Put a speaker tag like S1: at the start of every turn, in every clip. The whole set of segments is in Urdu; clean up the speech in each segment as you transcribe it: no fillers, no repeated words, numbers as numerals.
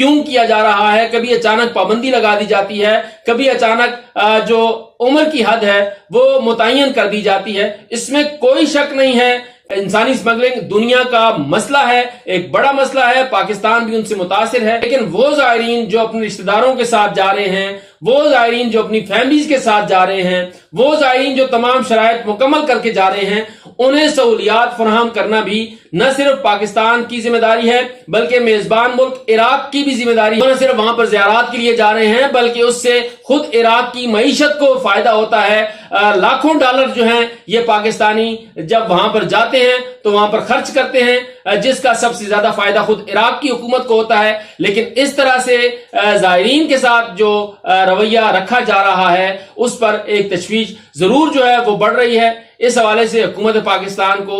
S1: کیوں کیا جا رہا ہے. کبھی اچانک پابندی لگا دی جاتی ہے, کبھی اچانک جو عمر کی حد ہے وہ متعین کر دی جاتی ہے. اس میں کوئی شک نہیں ہے انسانی اسمگلنگ دنیا کا مسئلہ ہے, ایک بڑا مسئلہ ہے, پاکستان بھی ان سے متاثر ہے. لیکن وہ زائرین جو اپنے رشتہ داروں کے ساتھ جا رہے ہیں, وہ زائرین جو اپنی فیملیز کے ساتھ جا رہے ہیں, وہ زائرین جو تمام شرائط مکمل کر کے جا رہے ہیں, انہیں سہولیات فراہم کرنا بھی نہ صرف پاکستان کی ذمہ داری ہے بلکہ میزبان ملک عراق کی بھی ذمہ داری ہے. نہ صرف وہاں پر زیارات کے لیے جا رہے ہیں بلکہ اس سے خود عراق کی معیشت کو فائدہ ہوتا ہے. لاکھوں ڈالر جو ہیں یہ پاکستانی جب وہاں پر جاتے ہیں تو وہاں پر خرچ کرتے ہیں, جس کا سب سے زیادہ فائدہ خود عراق کی حکومت کو ہوتا ہے. لیکن اس طرح سے زائرین کے ساتھ جو رویہ رکھا جا رہا ہے اس پر ایک تشویش ضرور جو ہے وہ بڑھ رہی ہے. اس حوالے سے حکومت پاکستان کو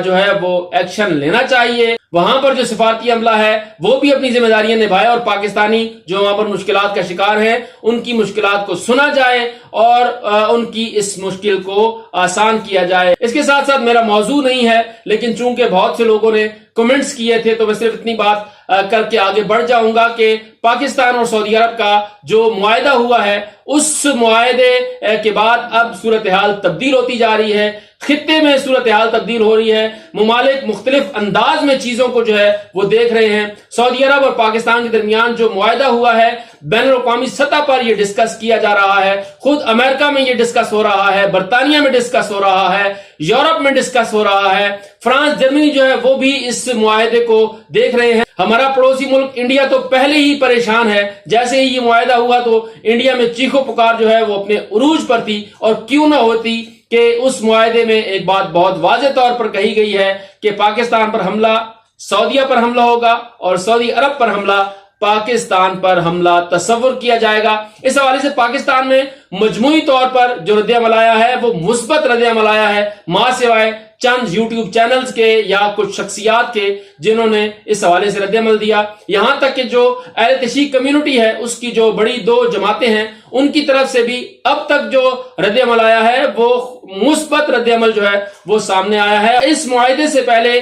S1: جو ہے وہ ایکشن لینا چاہیے. وہاں پر جو سفارتی عملہ ہے وہ بھی اپنی ذمہ داریاں نبھائے اور پاکستانی جو وہاں پر مشکلات کا شکار ہیں ان کی مشکلات کو سنا جائے اور ان کی اس مشکل کو آسان کیا جائے. اس کے ساتھ ساتھ میرا موضوع نہیں ہے لیکن چونکہ بہت سے لوگوں نے کمنٹس کیے تھے تو میں صرف اتنی بات کر کے آگے بڑھ جاؤں گا کہ پاکستان اور سعودی عرب کا جو معاہدہ ہوا ہے اس معاہدے کے بعد اب صورتحال تبدیل ہوتی جا رہی ہے. خطے میں صورتحال تبدیل ہو رہی ہے, ممالک مختلف انداز میں چیزوں کو جو ہے وہ دیکھ رہے ہیں. سعودی عرب اور پاکستان کے درمیان جو معاہدہ ہوا ہے بین الاقوامی سطح پر یہ ڈسکس کیا جا رہا ہے. خود امریکہ میں یہ ڈسکس ہو رہا ہے, برطانیہ میں ڈسکس ہو رہا ہے, یورپ میں ڈسکس ہو رہا ہے, فرانس جرمنی جو ہے وہ بھی اس معاہدے کو دیکھ رہے ہیں. ہمارا پڑوسی ملک انڈیا تو پہلے ہی پریشان ہے. جیسے ہی یہ معاہدہ ہوا تو انڈیا میں چیخو پکار جو ہے وہ اپنے عروج پر تھی, اور کیوں نہ ہوتی کہ اس معاہدے میں ایک بات بہت واضح طور پر کہی گئی ہے کہ پاکستان پر حملہ سعودیہ پر حملہ ہوگا اور سعودی عرب پر حملہ پاکستان پر حملہ تصور کیا جائے گا. اس حوالے سے پاکستان میں مجموعی طور پر جو رد عمل آیا ہے وہ مثبت رد عمل آیا ہے, ماں سوائے چند یوٹیوب چینلز کے یا کچھ شخصیات کے جنہوں نے اس حوالے سے رد عمل دیا. یہاں تک کہ جو اہل تشیع کمیونٹی ہے اس کی جو بڑی دو جماعتیں ہیں ان کی طرف سے بھی اب تک جو رد عمل آیا ہے وہ مثبت رد عمل جو ہے وہ سامنے آیا ہے. اس معاہدے سے پہلے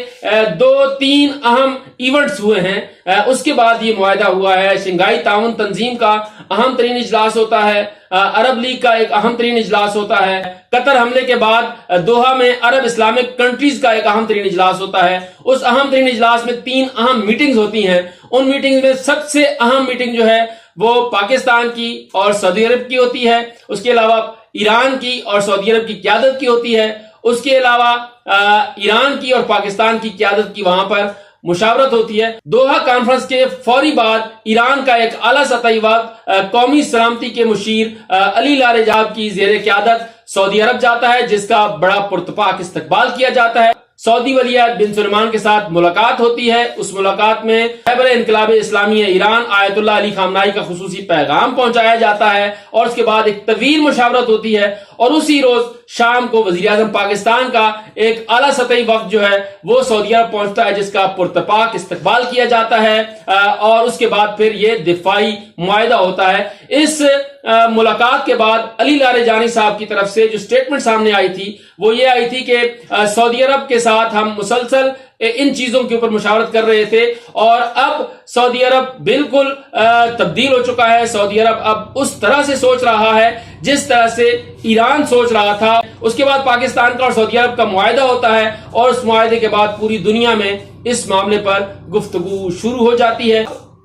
S1: 2-3 اہم ایونٹس ہوئے ہیں. اس کے بعد یہ معاہدہ ہوا ہے. شنگھائی تعاون تنظیم کا اہم ترین اجلاس ہوتا ہے, عرب لیگ کا ایک اہم ترین اجلاس ہوتا ہے, قطر حملے کے بعد دوحہ میں عرب اسلامک کنٹریز کا ایک اہم ترین اجلاس ہوتا ہے. اس اہم ترین اجلاس میں 3 اہم میٹنگز ہوتی ہیں. ان میٹنگز میں سب سے اہم میٹنگ جو ہے وہ پاکستان کی اور سعودی عرب کی ہوتی ہے. اس کے علاوہ ایران کی اور سعودی عرب کی قیادت کی ہوتی ہے. اس کے علاوہ ایران کی اور پاکستان کی قیادت کی وہاں پر مشاورت ہوتی ہے. دوحہ کانفرنس کے فوری بعد ایران کا ایک اعلیٰ سطحی وفد قومی سلامتی کے مشیر علی لاریجاب کی زیر قیادت سعودی عرب جاتا ہے, جس کا بڑا پرتپاک استقبال کیا جاتا ہے. سعودی ولی عہد بن سلمان کے ساتھ ملاقات ہوتی ہے. اس ملاقات میں رہبر انقلاب اسلامی ایران آیت اللہ علی خامنائی کا خصوصی پیغام پہنچایا جاتا ہے, اور اس کے بعد ایک طویل مشاورت ہوتی ہے. اور اسی روز شام کو وزیر اعظم پاکستان کا ایک اعلیٰ سطحی وفد جو ہے وہ سعودی عرب پہنچتا ہے, جس کا پرتپاک استقبال کیا جاتا ہے, اور اس کے بعد پھر یہ دفاعی معاہدہ ہوتا ہے. اس ملاقات کے بعد علی لاریجانی صاحب کی طرف سے جو سٹیٹمنٹ سامنے آئی تھی وہ یہ آئی تھی کہ سعودی عرب کے ساتھ ہم مسلسل ان چیزوں کے اوپر مشاورت کر رہے تھے, اور اب سعودی عرب بالکل تبدیل ہو چکا ہے. سعودی عرب اب اس طرح سے سوچ رہا ہے جس طرح سے ایران سوچ رہا تھا. اس کے بعد پاکستان کا اور سعودی عرب کا معاہدہ ہوتا ہے, اور اس معاہدے کے بعد پوری دنیا میں اس معاملے پر گفتگو شروع ہو جاتی ہے.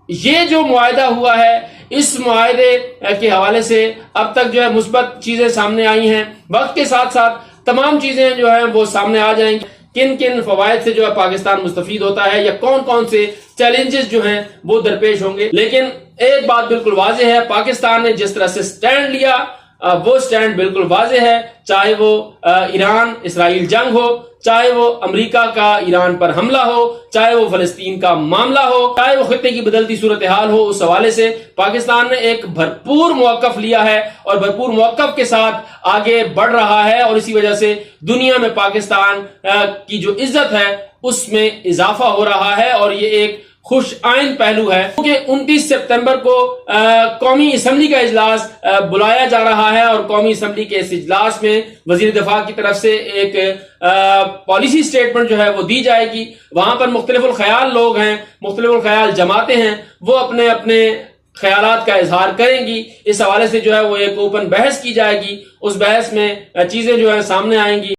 S1: یہ جو معاہدہ ہوا ہے اس معاہدے کے حوالے سے اب تک جو ہے مثبت چیزیں سامنے آئی ہیں. وقت کے ساتھ ساتھ تمام چیزیں جو ہیں وہ سامنے آ جائیں گی. کن کن فوائد سے جو ہے پاکستان مستفید ہوتا ہے یا کون کون سے چیلنجز جو ہیں وہ درپیش ہوں گے. لیکن ایک بات بالکل واضح ہے, پاکستان نے جس طرح سے سٹینڈ لیا وہ سٹینڈ بالکل واضح ہے, چاہے وہ ایران اسرائیل جنگ ہو, چاہے وہ امریکہ کا ایران پر حملہ ہو, چاہے وہ فلسطین کا معاملہ ہو, چاہے وہ خطے کی بدلتی صورتحال ہو. اس حوالے سے پاکستان نے ایک بھرپور موقف لیا ہے اور بھرپور موقف کے ساتھ آگے بڑھ رہا ہے, اور اسی وجہ سے دنیا میں پاکستان کی جو عزت ہے اس میں اضافہ ہو رہا ہے, اور یہ ایک خوش آئند پہلو ہے کہ 29 سپتمبر کو قومی اسمبلی کا اجلاس بلایا جا رہا ہے اور قومی اسمبلی کے اس اجلاس میں وزیر دفاع کی طرف سے ایک پالیسی سٹیٹمنٹ جو ہے وہ دی جائے گی. وہاں پر مختلف الخیال لوگ ہیں, مختلف الخیال جماعتیں ہیں, وہ اپنے اپنے خیالات کا اظہار کریں گی. اس حوالے سے جو ہے وہ ایک اوپن بحث کی جائے گی. اس بحث میں چیزیں جو ہے سامنے آئیں گی.